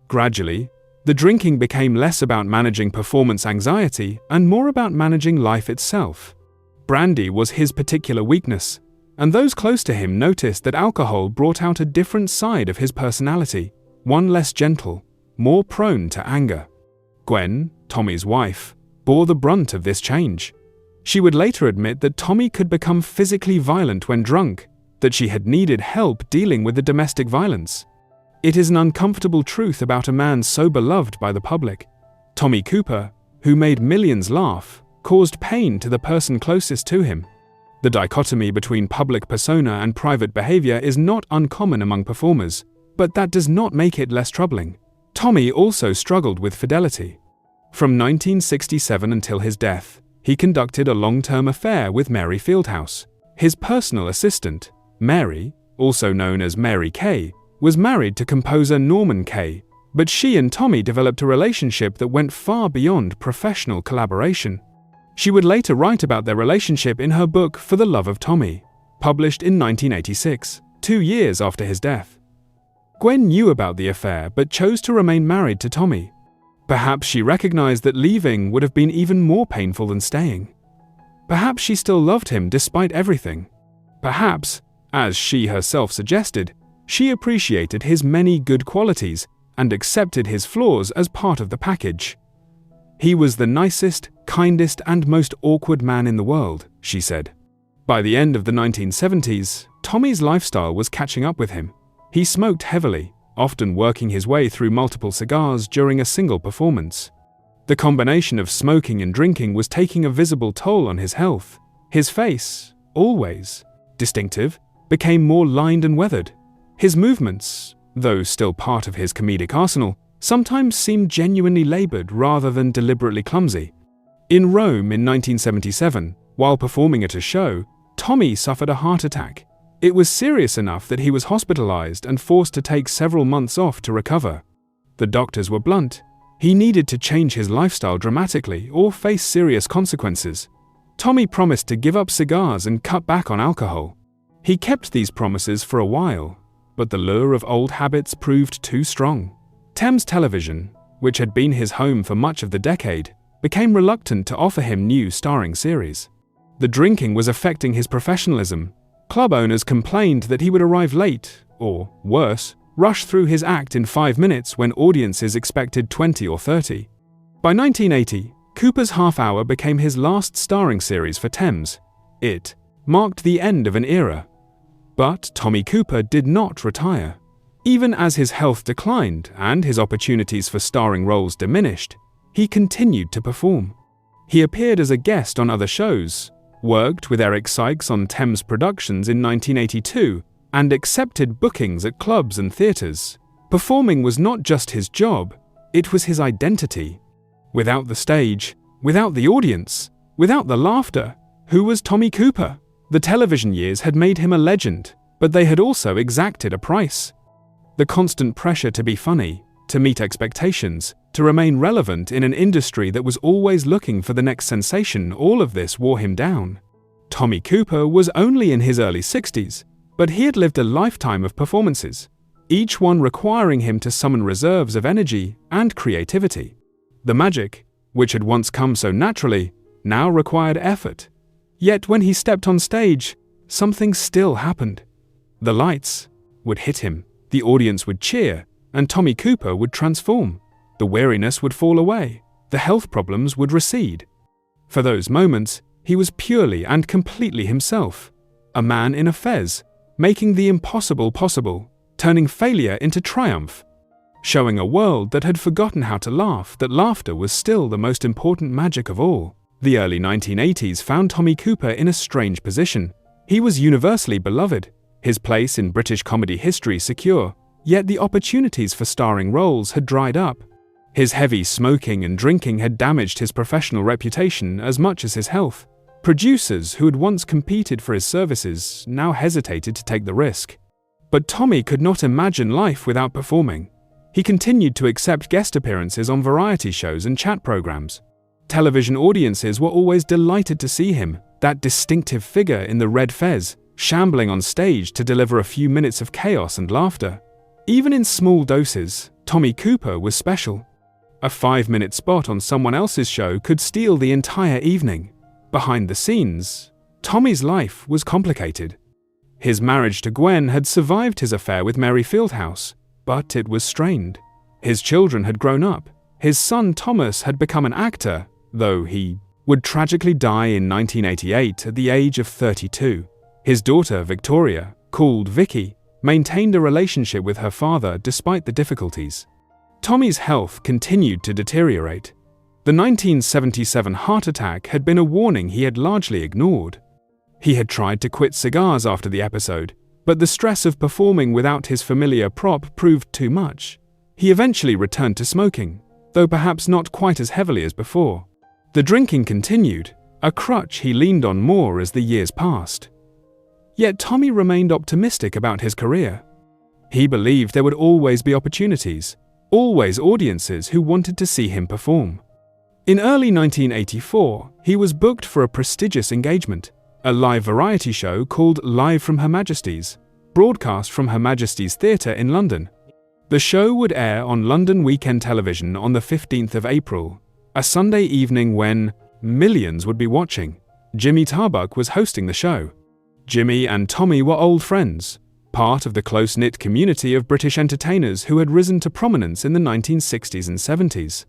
Gradually, the drinking became less about managing performance anxiety and more about managing life itself. Brandy was his particular weakness, and those close to him noticed that alcohol brought out a different side of his personality, one less gentle, more prone to anger. Gwen, Tommy's wife, bore the brunt of this change. She would later admit that Tommy could become physically violent when drunk, that she had needed help dealing with the domestic violence. It is an uncomfortable truth about a man so beloved by the public. Tommy Cooper, who made millions laugh, caused pain to the person closest to him. The dichotomy between public persona and private behavior is not uncommon among performers, but that does not make it less troubling. Tommy also struggled with fidelity. From 1967 until his death, he conducted a long-term affair with Mary Fieldhouse. His personal assistant, Mary, also known as Mary Kay, was married to composer Norman Kay, but she and Tommy developed a relationship that went far beyond professional collaboration. She would later write about their relationship in her book For the Love of Tommy, published in 1986, 2 years after his death. Gwen knew about the affair but chose to remain married to Tommy. Perhaps she recognized that leaving would have been even more painful than staying. Perhaps she still loved him despite everything. Perhaps, as she herself suggested, she appreciated his many good qualities and accepted his flaws as part of the package. "He was the nicest, kindest, and most awkward man in the world," she said. By the end of the 1970s, Tommy's lifestyle was catching up with him. He smoked heavily, often working his way through multiple cigars during a single performance. The combination of smoking and drinking was taking a visible toll on his health. His face, always distinctive, became more lined and weathered. His movements, though still part of his comedic arsenal, sometimes seemed genuinely labored rather than deliberately clumsy. In Rome in 1977, while performing at a show, Tommy suffered a heart attack. It was serious enough that he was hospitalized and forced to take several months off to recover. The doctors were blunt. He needed to change his lifestyle dramatically or face serious consequences. Tommy promised to give up cigars and cut back on alcohol. He kept these promises for a while, but the lure of old habits proved too strong. Thames Television, which had been his home for much of the decade, became reluctant to offer him new starring series. The drinking was affecting his professionalism. Club owners complained that he would arrive late, or, worse, rush through his act in 5 minutes when audiences expected 20 or 30. By 1980, Cooper's Half Hour became his last starring series for Thames. It marked the end of an era. But Tommy Cooper did not retire. Even as his health declined and his opportunities for starring roles diminished, he continued to perform. He appeared as a guest on other shows, worked with Eric Sykes on Thames Productions in 1982, and accepted bookings at clubs and theatres. Performing was not just his job, it was his identity. Without the stage, without the audience, without the laughter, who was Tommy Cooper? The television years had made him a legend, but they had also exacted a price. The constant pressure to be funny, to meet expectations, to remain relevant in an industry that was always looking for the next sensation, all of this wore him down. Tommy Cooper was only in his early 60s, but he had lived a lifetime of performances, each one requiring him to summon reserves of energy and creativity. The magic, which had once come so naturally, now required effort. Yet when he stepped on stage, something still happened. The lights would hit him, the audience would cheer, and Tommy Cooper would transform. The weariness would fall away, the health problems would recede. For those moments, he was purely and completely himself, a man in a fez, making the impossible possible, turning failure into triumph, showing a world that had forgotten how to laugh, that laughter was still the most important magic of all. The early 1980s found Tommy Cooper in a strange position. He was universally beloved, his place in British comedy history secure, yet the opportunities for starring roles had dried up. His heavy smoking and drinking had damaged his professional reputation as much as his health. Producers who had once competed for his services now hesitated to take the risk. But Tommy could not imagine life without performing. He continued to accept guest appearances on variety shows and chat programs. Television audiences were always delighted to see him, that distinctive figure in the red fez, shambling on stage to deliver a few minutes of chaos and laughter. Even in small doses, Tommy Cooper was special. A 5-minute spot on someone else's show could steal the entire evening. Behind the scenes, Tommy's life was complicated. His marriage to Gwen had survived his affair with Mary Fieldhouse, but it was strained. His children had grown up. His son Thomas had become an actor, though he would tragically die in 1988 at the age of 32. His daughter, Victoria, called Vicky, maintained a relationship with her father despite the difficulties. Tommy's health continued to deteriorate. The 1977 heart attack had been a warning he had largely ignored. He had tried to quit cigars after the episode, but the stress of performing without his familiar prop proved too much. He eventually returned to smoking, though perhaps not quite as heavily as before. The drinking continued, a crutch he leaned on more as the years passed. Yet Tommy remained optimistic about his career. He believed there would always be opportunities, always audiences who wanted to see him perform. In early 1984, he was booked for a prestigious engagement, a live variety show called Live from Her Majesty's, broadcast from Her Majesty's Theatre in London. The show would air on London Weekend Television on the 15th of April, a Sunday evening when millions would be watching. Jimmy Tarbuck was hosting the show. Jimmy and Tommy were old friends, part of the close-knit community of British entertainers who had risen to prominence in the 1960s and 70s.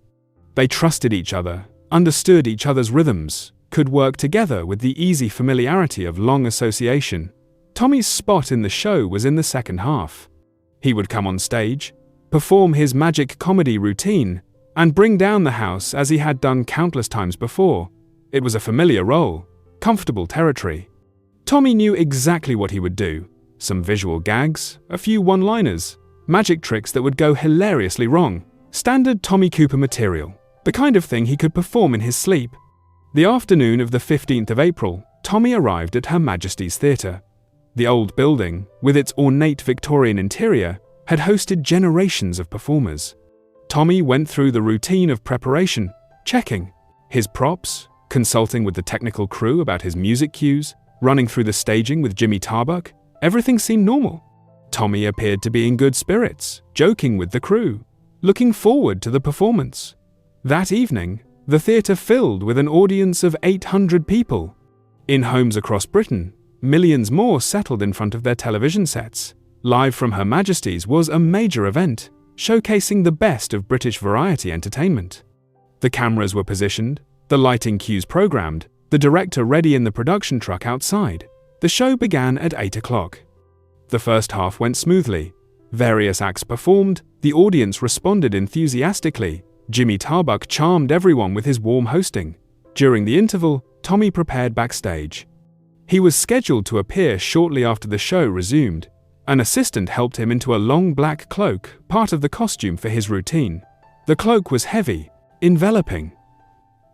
They trusted each other, understood each other's rhythms, could work together with the easy familiarity of long association. Tommy's spot in the show was in the second half. He would come on stage, perform his magic comedy routine, and bring down the house as he had done countless times before. It was a familiar role, comfortable territory. Tommy knew exactly what he would do. Some visual gags, a few one-liners, magic tricks that would go hilariously wrong. Standard Tommy Cooper material, the kind of thing he could perform in his sleep. The afternoon of the 15th of April, Tommy arrived at Her Majesty's Theatre. The old building, with its ornate Victorian interior, had hosted generations of performers. Tommy went through the routine of preparation, checking his props, consulting with the technical crew about his music cues, running through the staging with Jimmy Tarbuck. Everything seemed normal. Tommy appeared to be in good spirits, joking with the crew, looking forward to the performance. That evening, the theatre filled with an audience of 800 people. In homes across Britain, millions more settled in front of their television sets. Live from Her Majesty's was a major event, showcasing the best of British variety entertainment. The cameras were positioned, the lighting cues programmed, the director ready in the production truck outside. The show began at 8 o'clock. The first half went smoothly. Various acts performed, the audience responded enthusiastically. Jimmy Tarbuck charmed everyone with his warm hosting. During the interval, Tommy prepared backstage. He was scheduled to appear shortly after the show resumed. An assistant helped him into a long black cloak, part of the costume for his routine. The cloak was heavy, enveloping.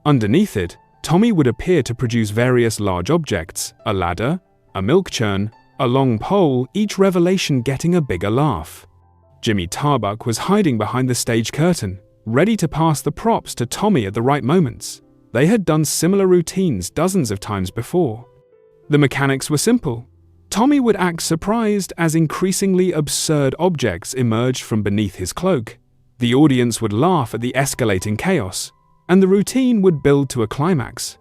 Underneath it, Tommy would appear to produce various large objects, a ladder, a milk churn, a long pole, each revelation getting a bigger laugh. Jimmy Tarbuck was hiding behind the stage curtain, ready to pass the props to Tommy at the right moments. They had done similar routines dozens of times before. The mechanics were simple. Tommy would act surprised as increasingly absurd objects emerged from beneath his cloak. The audience would laugh at the escalating chaos, and the routine would build to a climax.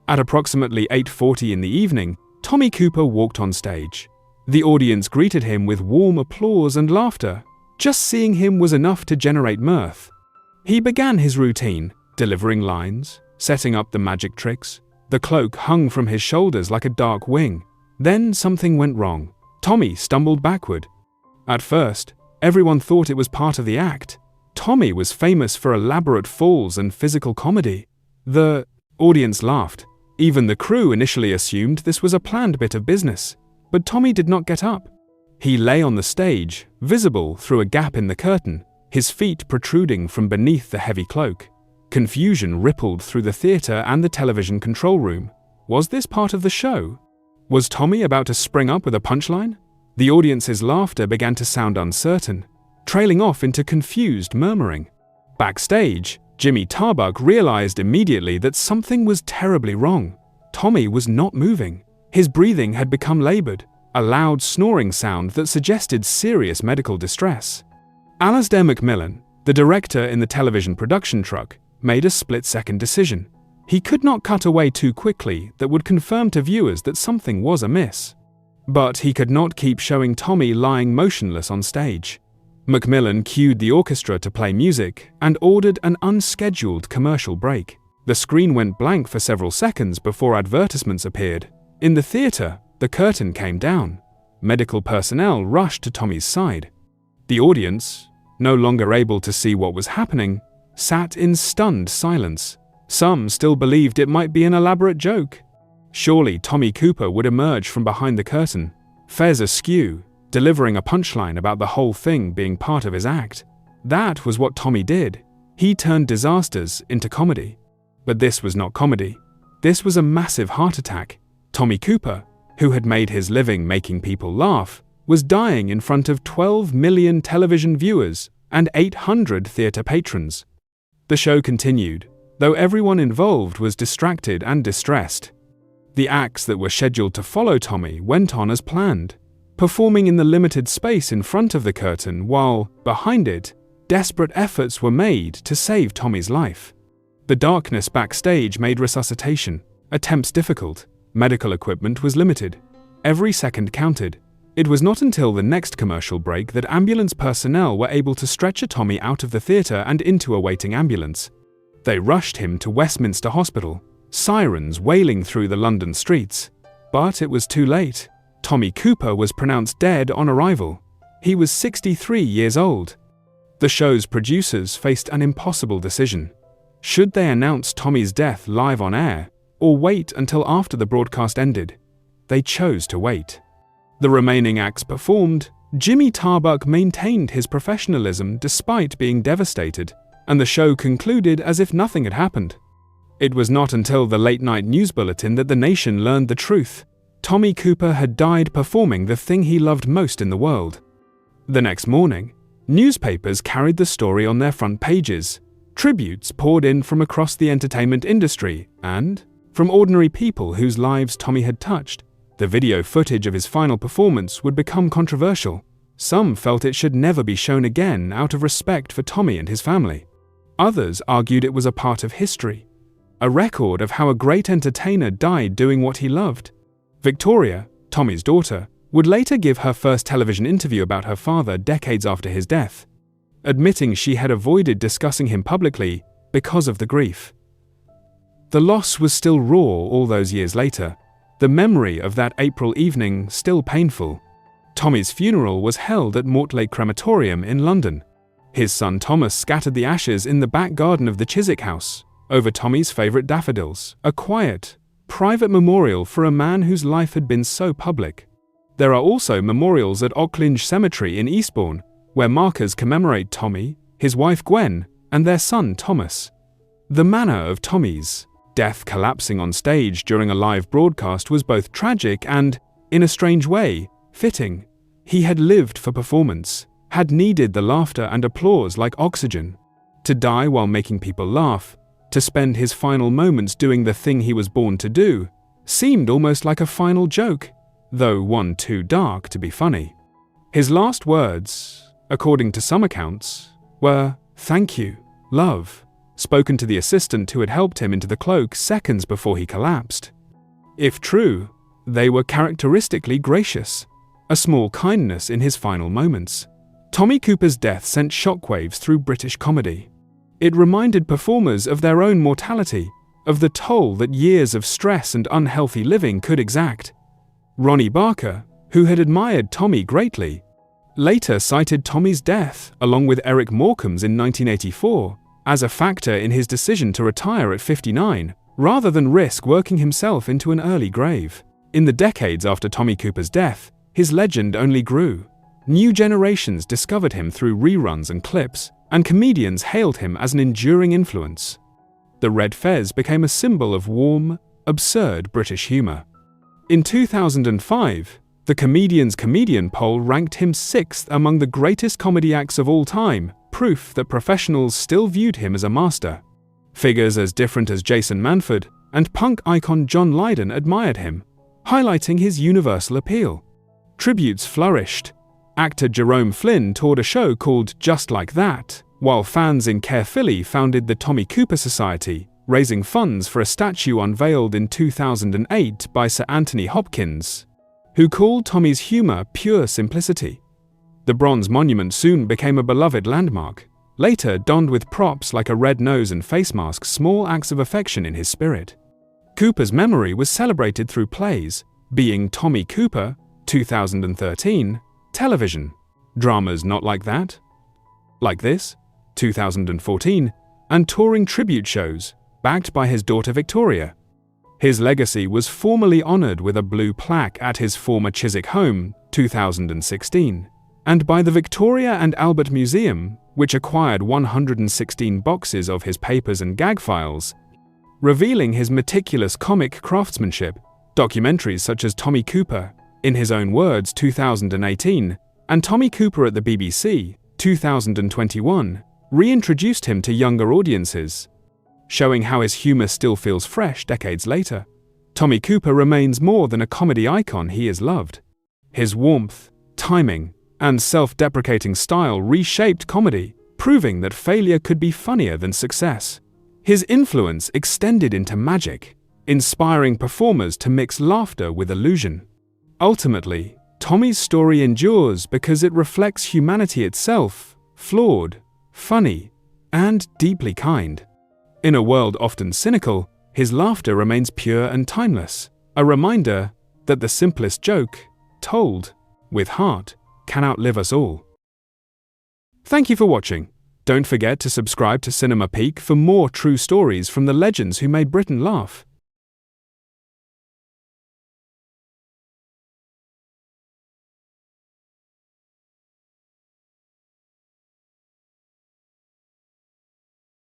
At approximately 8:40 in the evening, Tommy Cooper walked on stage. The audience greeted him with warm applause and laughter. Just seeing him was enough to generate mirth. He began his routine, delivering lines, setting up the magic tricks. The cloak hung from his shoulders like a dark wing. Then something went wrong. Tommy stumbled backward. At first, everyone thought it was part of the act. Tommy was famous for elaborate falls and physical comedy. The audience laughed. Even the crew initially assumed this was a planned bit of business. But Tommy did not get up. He lay on the stage, visible through a gap in the curtain, his feet protruding from beneath the heavy cloak. Confusion rippled through the theatre and the television control room. Was this part of the show? Was Tommy about to spring up with a punchline? The audience's laughter began to sound uncertain, trailing off into confused murmuring. Backstage, Jimmy Tarbuck realized immediately that something was terribly wrong. Tommy was not moving. His breathing had become labored, a loud snoring sound that suggested serious medical distress. Alasdair Macmillan, the director in the television production truck, made a split-second decision. He could not cut away too quickly that would confirm to viewers that something was amiss. But he could not keep showing Tommy lying motionless on stage. Macmillan cued the orchestra to play music and ordered an unscheduled commercial break. The screen went blank for several seconds before advertisements appeared. In the theatre, the curtain came down. Medical personnel rushed to Tommy's side. The audience, no longer able to see what was happening, sat in stunned silence. Some still believed it might be an elaborate joke. Surely Tommy Cooper would emerge from behind the curtain, fez askew, delivering a punchline about the whole thing being part of his act. That was what Tommy did. He turned disasters into comedy. But this was not comedy. This was a massive heart attack. Tommy Cooper, who had made his living making people laugh, was dying in front of 12 million television viewers and 800 theatre patrons. The show continued, though everyone involved was distracted and distressed. The acts that were scheduled to follow Tommy went on as planned, performing in the limited space in front of the curtain while, behind it, desperate efforts were made to save Tommy's life. The darkness backstage made resuscitation attempts difficult. Medical equipment was limited. Every second counted. It was not until the next commercial break that ambulance personnel were able to stretcher Tommy out of the theatre and into a waiting ambulance. They rushed him to Westminster Hospital, sirens wailing through the London streets. But it was too late. Tommy Cooper was pronounced dead on arrival. He was 63 years old. The show's producers faced an impossible decision. Should they announce Tommy's death live on air, or wait until after the broadcast ended? They chose to wait. The remaining acts performed. Jimmy Tarbuck maintained his professionalism despite being devastated, and the show concluded as if nothing had happened. It was not until the late-night news bulletin that the nation learned the truth. Tommy Cooper had died performing the thing he loved most in the world. The next morning, newspapers carried the story on their front pages. Tributes poured in from across the entertainment industry and from ordinary people whose lives Tommy had touched. The video footage of his final performance would become controversial. Some felt it should never be shown again out of respect for Tommy and his family. Others argued it was a part of history, a record of how a great entertainer died doing what he loved. Victoria, Tommy's daughter, would later give her first television interview about her father decades after his death, admitting she had avoided discussing him publicly because of the grief. The loss was still raw all those years later, the memory of that April evening still painful. Tommy's funeral was held at Mortlake Crematorium in London. His son Thomas scattered the ashes in the back garden of the Chiswick house, over Tommy's favourite daffodils, a quiet, private memorial for a man whose life had been so public. There are also memorials at Ocklinge Cemetery in Eastbourne, where markers commemorate Tommy, his wife Gwen, and their son Thomas. The manner of Tommy's death collapsing on stage during a live broadcast was both tragic and, in a strange way, fitting. He had lived for performance, had needed the laughter and applause like oxygen. To die while making people laugh, to spend his final moments doing the thing he was born to do, seemed almost like a final joke, though one too dark to be funny. His last words, according to some accounts, were, "Thank you, love," spoken to the assistant who had helped him into the cloak seconds before he collapsed. If true, they were characteristically gracious, a small kindness in his final moments. Tommy Cooper's death sent shockwaves through British comedy. It reminded performers of their own mortality, of the toll that years of stress and unhealthy living could exact. Ronnie Barker, who had admired Tommy greatly, later cited Tommy's death, along with Eric Morecambe's in 1984, as a factor in his decision to retire at 59, rather than risk working himself into an early grave. In the decades after Tommy Cooper's death, his legend only grew. New generations discovered him through reruns and clips, and comedians hailed him as an enduring influence. The red fez became a symbol of warm, absurd British humour. In 2005, the Comedian's Comedian poll ranked him 6th among the greatest comedy acts of all time, proof that professionals still viewed him as a master. Figures as different as Jason Manford and punk icon John Lydon admired him, highlighting his universal appeal. Tributes flourished. Actor Jerome Flynn toured a show called Just Like That, while fans in Caerphilly founded the Tommy Cooper Society, raising funds for a statue unveiled in 2008 by Sir Anthony Hopkins, who called Tommy's humour pure simplicity. The bronze monument soon became a beloved landmark, later donned with props like a red nose and face mask, small acts of affection in his spirit. Cooper's memory was celebrated through plays, Being Tommy Cooper, 2013, television, dramas Not Like That, Like This, 2014, and touring tribute shows, backed by his daughter Victoria. His legacy was formally honoured with a blue plaque at his former Chiswick home, 2016, and by the Victoria and Albert Museum, which acquired 116 boxes of his papers and gag files, revealing his meticulous comic craftsmanship. Documentaries such as Tommy Cooper, in his own words, 2018, and Tommy Cooper at the BBC, 2021, reintroduced him to younger audiences, showing how his humour still feels fresh decades later. Tommy Cooper remains more than a comedy icon, he is loved. His warmth, timing, and self-deprecating style reshaped comedy, proving that failure could be funnier than success. His influence extended into magic, inspiring performers to mix laughter with illusion. Ultimately, Tommy's story endures because it reflects humanity itself, flawed, funny, and deeply kind. In a world often cynical, his laughter remains pure and timeless, a reminder that the simplest joke, told with heart, can outlive us all. Thank you for watching. Don't forget to subscribe to Cinema Peak for more true stories from the legends who made Britain laugh.